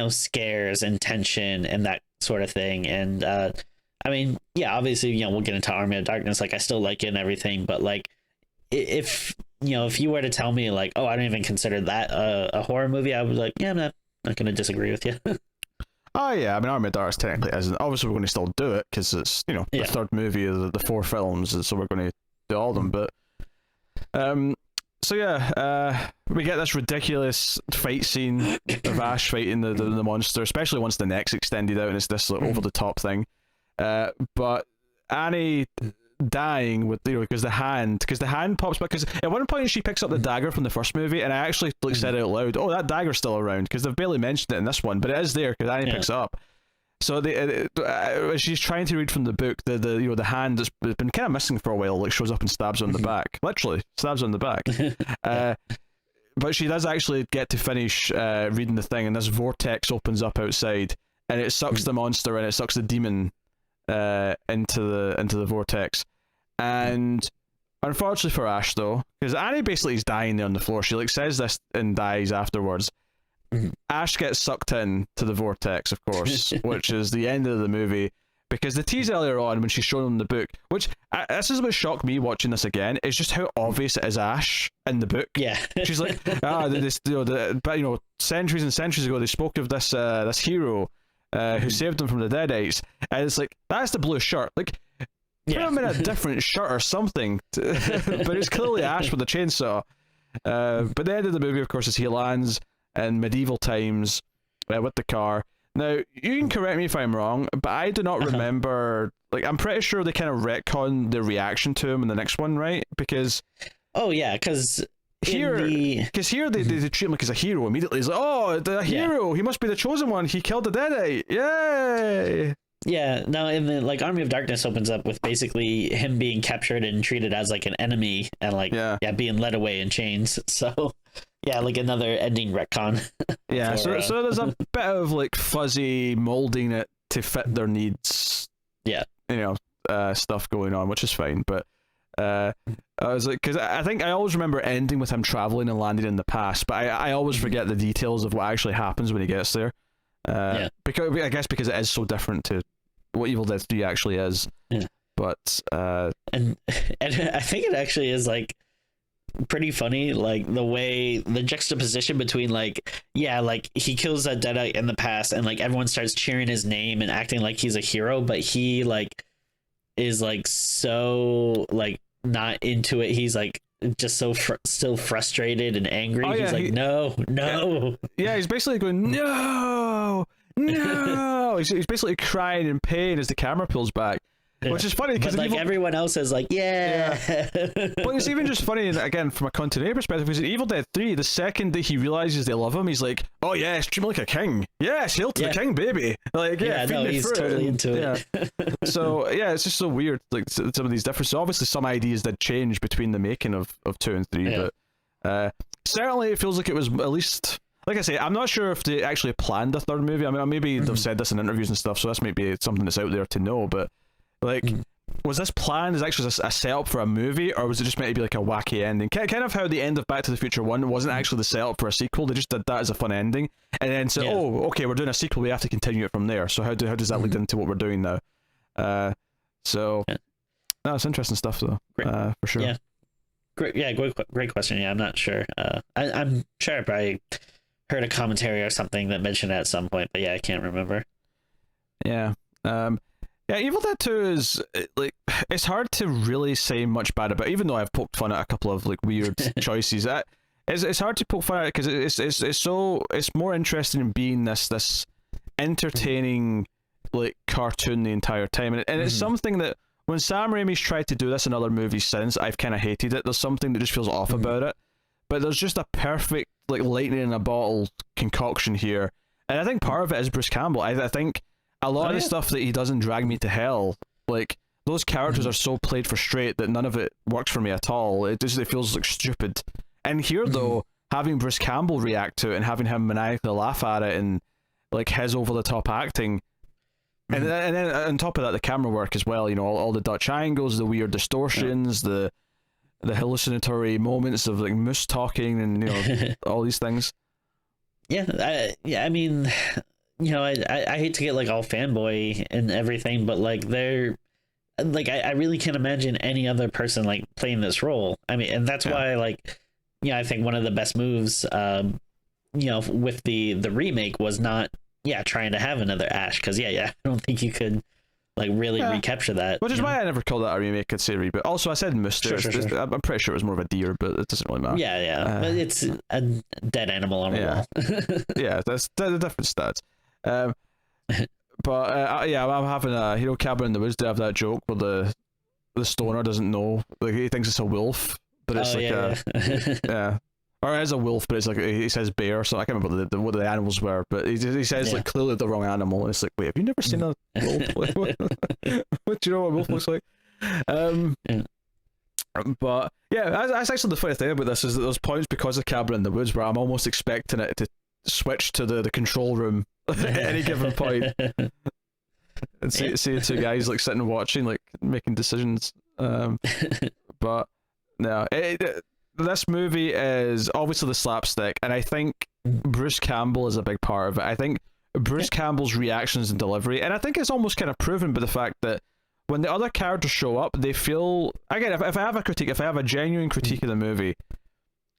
scares and tension and that sort of thing. And I mean, obviously, we'll get into Army of Darkness, like I still like it and everything, but like if you were to tell me like, oh, I don't even consider that a horror movie, I would like, I'm not gonna disagree with you. Oh yeah, I mean, Army of Darkness technically isn't. Obviously, we're going to still do it because it's the third movie of the 4 films, and so we're going to do all of them. But we get this ridiculous fight scene of Ash fighting the monster, especially once the neck's extended out and it's this like, over the top thing. But Annie dying with because the hand pops back, because at one point she picks up the dagger from the first movie, and I actually said out loud, oh, that dagger's still around, because they've barely mentioned it in this one, but it is there because Annie picks it up. So she's trying to read from the book, the hand that's been kind of missing for a while, like shows up and stabs her on the back, literally stabs her on the back. But she does actually get to finish reading the thing, and this vortex opens up outside, and it sucks the monster, and it sucks the demon into the vortex. And unfortunately for Ash, though, because Annie basically is dying there on the floor, she like says this and dies afterwards. Ash gets sucked in to the vortex, of course, which is the end of the movie, because the tease earlier on when she's showing him the book, which this is what shocked me watching this again, is just how obvious it is Ash in the book. Yeah. She's like, this, but centuries and centuries ago they spoke of this this hero who saved them from the Deadites, and it's like, that's the blue shirt. Like, put him in a different shirt or something, but it's clearly Ash with a chainsaw. But the end of the movie, of course, is he lands in medieval times with the car. Now, you can correct me if I'm wrong, but I do not remember. Like, I'm pretty sure they kind of retcon the reaction to him in the next one, right? Because because here they treat him like he's a hero immediately. He's like, oh, the hero, he must be the chosen one. He killed the Deadite. Yay! Yeah, no, and then like Army of Darkness opens up with basically him being captured and treated as like an enemy and like being led away in chains. So yeah, like another ending retcon. Yeah, so there's a bit of like fuzzy molding it to fit their needs. Yeah, stuff going on, which is fine. But I was like, because I think I always remember ending with him traveling and landing in the past, but I always forget the details of what actually happens when he gets there. Because I guess because it is so different to what Evil Dead 3 actually is. Yeah. But and I think it actually is like pretty funny, like the juxtaposition between like he kills that Deadite in the past and like everyone starts cheering his name and acting like he's a hero, but he like is like so like not into it. He's like just so still frustrated and angry. He's like, no. Yeah, he's basically going, no. He's basically crying in pain as the camera pulls back. Which is funny because like everyone else is like, yeah. But it's even just funny, again, from a continuity perspective, because in Evil Dead 3, the second that he realizes they love him, he's like, oh yes, treat me like a king. Yes, hail to the king, baby. Like, he's totally into it. So it's just so weird, like some of these differences. So obviously some ideas did change between the making of 2 and 3, but certainly it feels like it was at least, like I say, I'm not sure if they actually planned a third movie. I mean, maybe they've said this in interviews and stuff, so this might be something that's out there to know, but like, was this planned as actually a setup for a movie, or was it just meant to be like a wacky ending? Kind of how the end of Back to the Future 1 wasn't actually the setup for a sequel. They just did that as a fun ending, and then said, oh, okay, we're doing a sequel, we have to continue it from there. So how does that lead into what we're doing now? It's interesting stuff, though, for sure. Yeah. Great question. Yeah, I'm not sure. I'm sure I probably heard a commentary or something that mentioned it at some point, but I can't remember. Yeah. Yeah, Evil Dead 2 is like, it's hard to really say much bad about it, even though I've poked fun at a couple of like weird choices. It's hard to poke fun at it because it's more interesting in being this entertaining like cartoon the entire time, and it's something that when Sam Raimi's tried to do this in other movies since, I've kind of hated it. There's something that just feels off about it, but there's just a perfect like lightning in a bottle concoction here, and I think part of it is Bruce Campbell. I think a lot of the stuff that he does in Drag Me to Hell, like those characters are so played for straight that none of it works for me at all. It feels like stupid. And here though, having Bruce Campbell react to it and having him maniacally laugh at it and like his over the top acting, and then on top of that the camera work as well. All the Dutch angles, the weird distortions, the hallucinatory moments of like Moose talking, and all these things. I mean, I hate to get like all fanboy and everything, but like I really can't imagine any other person like playing this role. I mean, and that's why like, I think one of the best moves, with the remake was not, trying to have another Ash, because I don't think you could like really recapture that. Which is why I never called that a remake, I'd say reboot. Also, I said Mister. Sure. I'm pretty sure it was more of a deer, but it doesn't really matter. But it's a dead animal on a wall. That's the different stats. I'm having a Cabin in the Woods to have that joke where the stoner doesn't know, like he thinks it's a wolf, but it's or it is a wolf, but it's like he says bear, so I can't remember what the animals were, but he says like clearly the wrong animal, and it's like, wait, have you never seen a wolf? What do you know what a wolf looks like? But that's actually the funny thing about this, is that there's points because of Cabin in the Woods where I'm almost expecting it to switch to the control room at any given point and see two guys like sitting and watching, like making decisions. But no, this movie is obviously the slapstick, and I think Bruce Campbell is a big part of it. I think Bruce Campbell's reactions and delivery, and I think it's almost kind of proven by the fact that when the other characters show up, they feel, again, if I have a critique, if I have a genuine critique of the movie,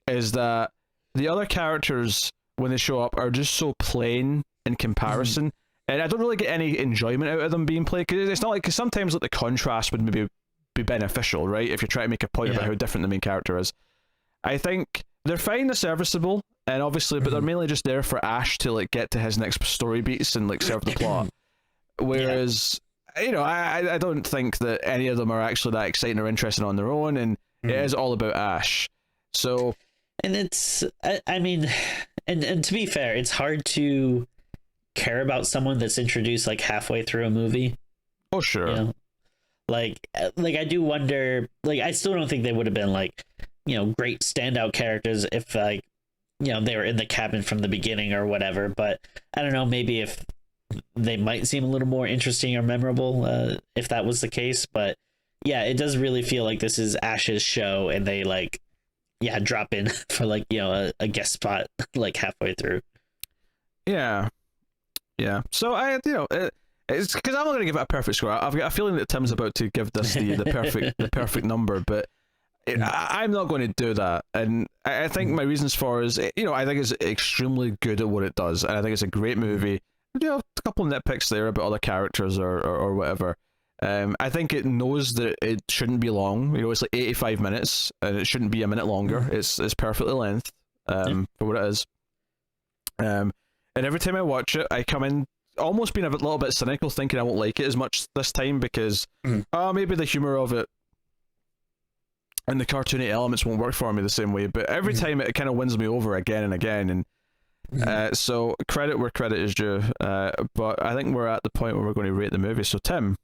is that the other characters, when they show up, are just so plain in comparison, and I don't really get any enjoyment out of them being played, because it's not like, because sometimes like the contrast would maybe be beneficial, right, if you're trying to make a point about how different the main character is. I think they're fine, they're serviceable, and obviously, but they're mainly just there for Ash to like get to his next story beats and like serve the plot. Whereas, you know, I don't think that any of them are actually that exciting or interesting on their own, and it is all about Ash. So, and it's, I mean, and to be fair, it's hard to care about someone that's introduced like halfway through a movie. Oh sure. You know? Like I do wonder, like I still don't think they would have been like, you know, great standout characters if like, you know, they were in the cabin from the beginning or whatever, but I don't know, maybe if they might seem a little more interesting or memorable if that was the case. But yeah, it does really feel like this is Ash's show, and they like drop in for like, you know, a guest spot like halfway through. Yeah So I, you know, it's because I'm not going to give it a perfect score. I've got a feeling that Tim's about to give this the perfect number, but I'm not going to do that. And I think my reasons for is, you know, I think it's extremely good at what it does, and I think it's a great movie. You know, a couple of nitpicks there about other characters or whatever. I think it knows that it shouldn't be long. You know, it's like 85 minutes, and it shouldn't be a minute longer. It's perfectly length for what it is. And every time I watch it, I come in almost being a little bit cynical, thinking I won't like it as much this time because maybe the humor of it and the cartoony elements won't work for me the same way. But every time it kind of wins me over again and again, and so credit where credit is due. But I think we're at the point where we're going to rate the movie. So Tim,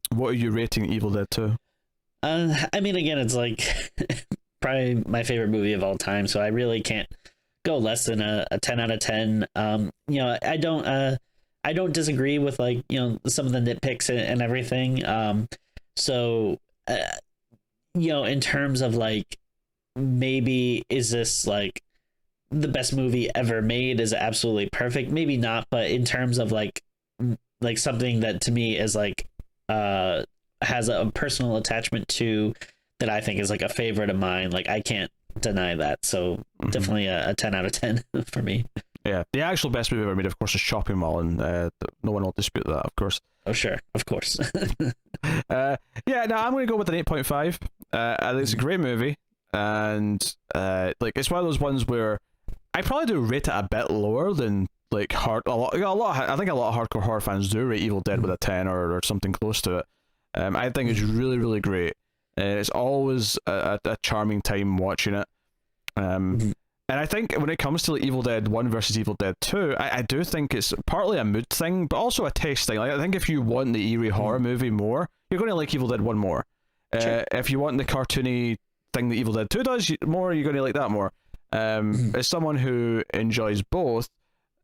what are you rating Evil Dead 2? I mean, again, it's like probably my favorite movie of all time, so I really can't go less than a 10 out of 10. You know, I don't disagree with like, you know, some of the nitpicks and everything. So you know, in terms of like, maybe is this like the best movie ever made? Is it absolutely perfect? Maybe not, but in terms of like something that to me is like has a personal attachment to, that I think is like a favorite of mine, like I can't deny that. So definitely a 10 out of 10 for me. Yeah, the actual best movie ever made, of course, is Shopping Mall, and no one will dispute that, of course. Oh sure, of course. Yeah, no, I'm going to go with an 8.5. I think it's a great movie, and like it's one of those ones where I probably do rate it a bit lower than like I think a lot of hardcore horror fans do rate Evil Dead with a 10 or something close to it. I think it's really, really great, and it's always a charming time watching it. And I think when it comes to like Evil Dead 1 versus Evil Dead 2, I do think it's partly a mood thing, but also a taste thing. Like, I think if you want the eerie horror movie more, you're going to like Evil Dead 1 more. Sure. If you want the cartoony thing that Evil Dead 2 does more, you're going to like that more. As someone who enjoys both,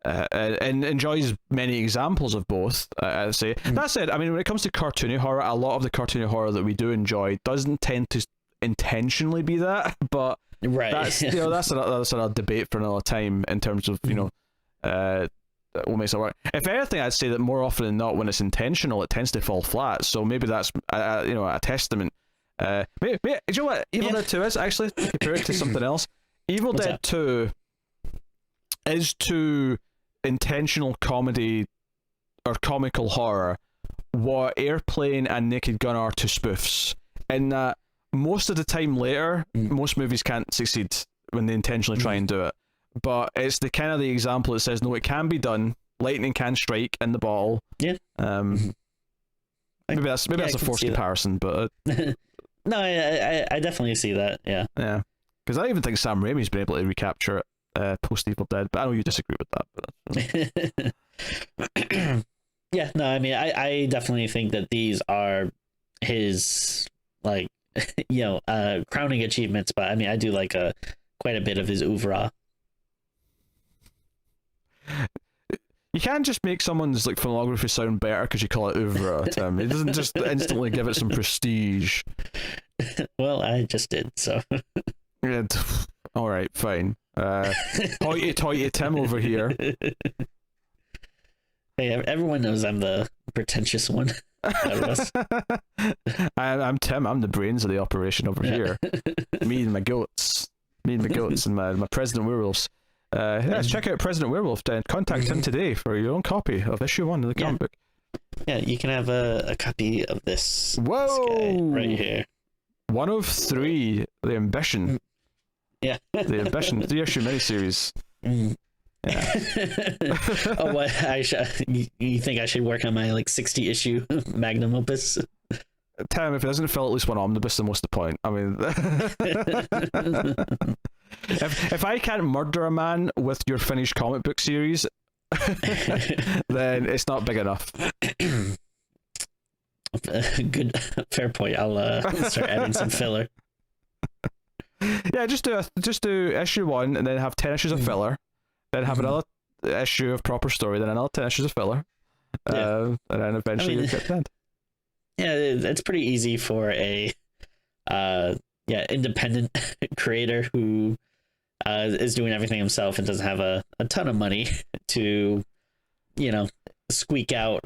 and enjoys many examples of both, I'd say. That said, I mean, when it comes to cartoony horror, a lot of the cartoony horror that we do enjoy doesn't tend to intentionally be that, but right, that's, you know, that's another debate for another time in terms of, you know, what makes it work. If anything, I'd say that more often than not, when it's intentional, it tends to fall flat. So maybe that's you know, a testament. Maybe, do you know what Evil Dead 2 is actually? To compare it to something else, Evil What's Dead that? 2 is to intentional comedy or comical horror what Airplane and Naked Gun are to spoofs, in that most of the time later, most movies can't succeed when they intentionally try and do it. But it's the kind of the example that says, no, it can be done. Lightning can strike in the bottle. Yeah. Maybe that's a forced comparison, but no, I definitely see that. Yeah. Yeah. Because I even think Sam Raimi's been able to recapture it post Evil Dead, but I know you disagree with that. But yeah. No, I mean, I definitely think that these are his like, you know, crowning achievements, but I mean, I do like quite a bit of his oeuvre. You can't just make someone's like filmography sound better because you call it oeuvre, Tim. It doesn't just instantly give it some prestige. Well, I just did, so. Yeah, all right, fine. Hoity Tim over here. Hey, everyone knows I'm the pretentious one out of us. I'm Tim. I'm the brains of the operation over here. Me and my goats. And my President Werewolves. Let's check out President Werewolf. Contact him today for your own copy of issue 1 of the comic book. Yeah, you can have a copy of this. Whoa! This guy right here. 1 of 3. The Ambition. Yeah. The Ambition 3-issue miniseries. Yeah. Oh, what? You think I should work on my 60-issue magnum opus? Tim, if it doesn't fill at least one omnibus, then what's the point? I mean, if I can't murder a man with your finished comic book series, then it's not big enough. Good, fair point. I'll start adding some filler. Yeah, just do issue 1 and then have 10 issues of filler, then have another issue of proper story, then another 10 issues of filler, and then eventually you get to the end. Yeah, it's pretty easy for a independent creator who is doing everything himself and doesn't have a ton of money to, squeak out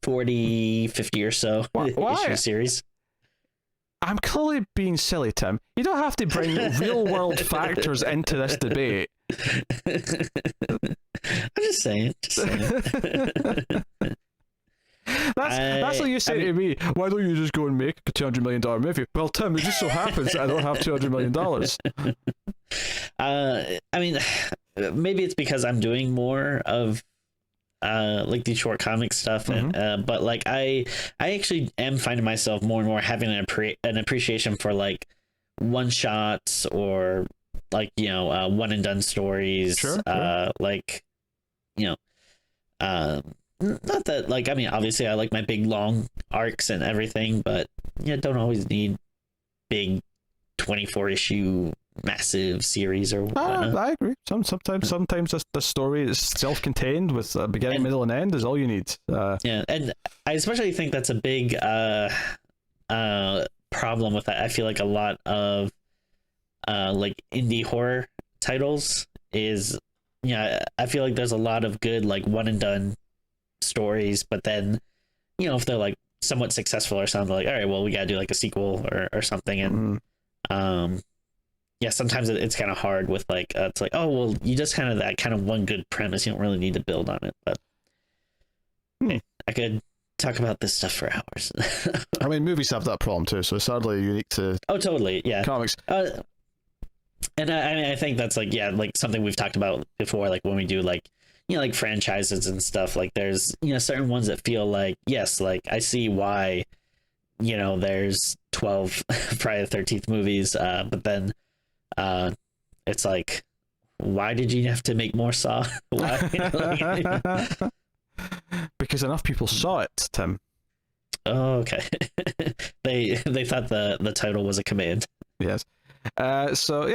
40, 50 or so issue series. I'm clearly being silly, Tim. You don't have to bring real world factors into this debate. I'm just saying. That's like you say to me, why don't you just go and make a $200 million movie? Well, Tim, it just so happens that I don't have $200 million. I mean, maybe it's because I'm doing more of these short comic stuff, and but I actually am finding myself more and more having an appreciation for one shots or one and done stories. Sure. Not that I mean, obviously I like my big long arcs and everything, but don't always need big 24 issue massive series or whatnot. I agree. Sometimes the story is self-contained with a beginning, middle, and end is all you need. Yeah, and I especially think that's a big problem with that. I feel like a lot of indie horror titles is I feel like there's a lot of good one and done stories, but then if they're somewhat successful or something, all right, well, we gotta do a sequel or something, and sometimes it's kind of hard with it's oh well, you just that kind of one good premise, you don't really need to build on it. But I could talk about this stuff for hours. I mean, movies have that problem too, so it's hardly unique to totally comics. And I think that's something we've talked about before, when we do franchises and stuff. There's certain ones that feel yes, I see why there's 12 Friday the 13th movies, but then it's why did you have to make more Saw? Why? Because enough people saw it, Tim. Oh, okay. they thought the title was a command. Yes. Anyway, so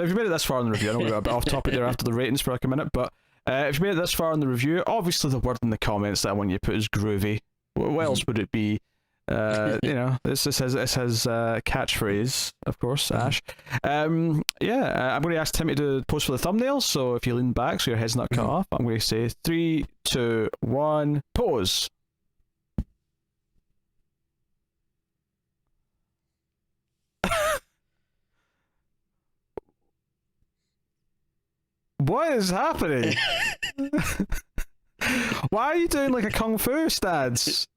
if you made it this far in the review, I know we're a bit off topic there after the ratings for a minute, but if you made it this far in the review, obviously the word in the comments that I want you to put is groovy. What else would it be? This is his catchphrase, of course, Ash. I'm going to ask Timmy to pose for the thumbnail, so if you lean back so your head's not cut off, I'm going to say 3, 2, 1, pose. What is happening? Why are you doing a kung fu stance?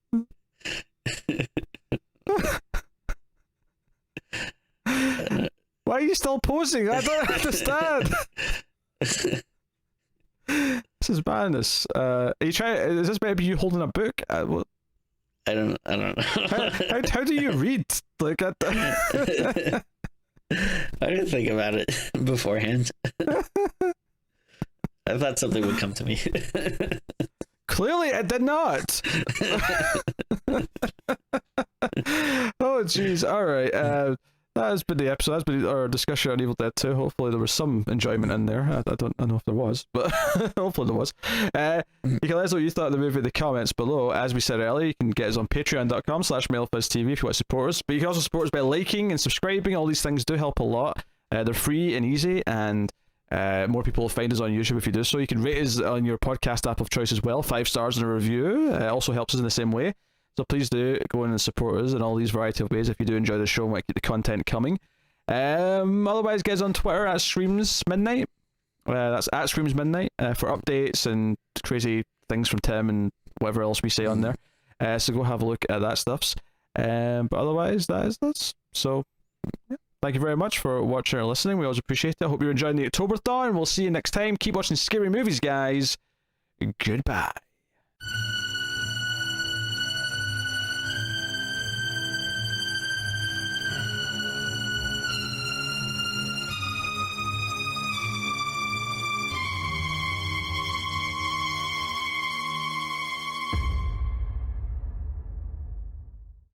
Why are you still posing? I don't understand. This is madness. Are you trying? Is this maybe you holding a book? I don't know. How do you read? I didn't think about it beforehand. I thought something would come to me. Clearly, it did not. Oh, jeez. All right. That has been the episode. That's been our discussion on Evil Dead 2. Hopefully, there was some enjoyment in there. I don't know if there was, but hopefully there was. You can let us know what you thought of the movie in the comments below. As we said earlier, you can get us on patreon.com/MailFuzzTV if you want to support us. But you can also support us by liking and subscribing. All these things do help a lot. They're free and easy, and More people will find us on YouTube if you do so. You can rate us on your podcast app of choice as well. 5 stars and a review. Also helps us in the same way. So please do go in and support us in all these variety of ways. If you do enjoy the show, we might keep the content coming. Otherwise, guys, on Twitter at Streams Midnight. That's at Streams Midnight for updates and crazy things from Tim and whatever else we say on there. So go have a look at that stuffs. But otherwise, that's so. Yeah. Thank you very much for watching or listening. We always appreciate it. I hope you're enjoying the October Thaw, and we'll see you next time. Keep watching scary movies, guys. Goodbye.